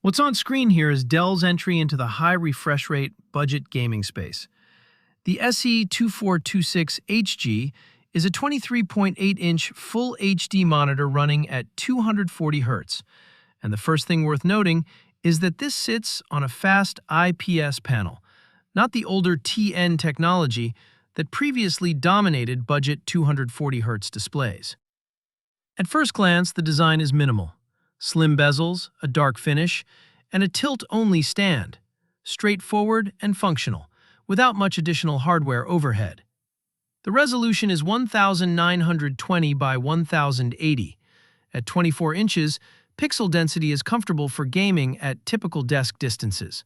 What's on screen here is Dell's entry into the high refresh rate budget gaming space. The SE2426HG is a 23.8-inch Full HD monitor running at 240 Hz. And the first thing worth noting is that this sits on a fast IPS panel, not the older TN technology that previously dominated budget 240 Hz displays. At first glance, the design is minimal. Slim bezels, a dark finish, and a tilt-only stand. Straightforward and functional, without much additional hardware overhead. The resolution is 1920 by 1080. At 24 inches, pixel density is comfortable for gaming at typical desk distances.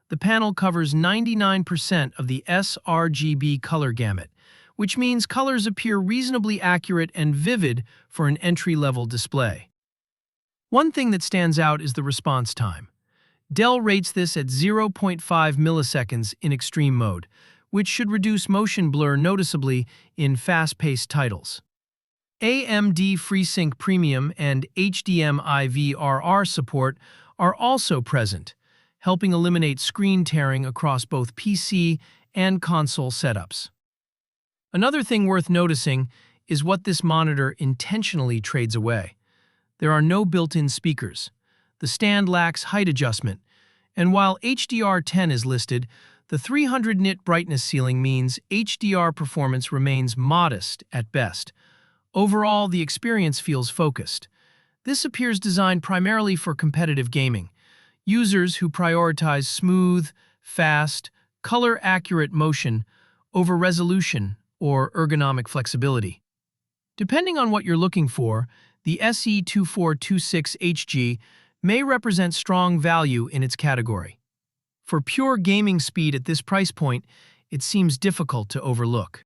The panel covers 99% of the sRGB color gamut, which means colors appear reasonably accurate and vivid for an entry-level display. One thing that stands out is the response time. Dell rates this at 0.5 milliseconds in extreme mode, which should reduce motion blur noticeably in fast-paced titles. AMD FreeSync Premium and HDMI VRR support are also present, helping eliminate screen tearing across both PC and console setups. Another thing worth noticing is what this monitor intentionally trades away. There are no built-in speakers. The stand lacks height adjustment, and while HDR10 is listed, the 300 nit brightness ceiling means HDR performance remains modest at best. Overall, the experience feels focused. This appears designed primarily for competitive gaming, users who prioritize smooth, fast, color-accurate motion over resolution or ergonomic flexibility. Depending on what you're looking for, the SE2426HG may represent strong value in its category. For pure gaming speed at this price point, it seems difficult to overlook.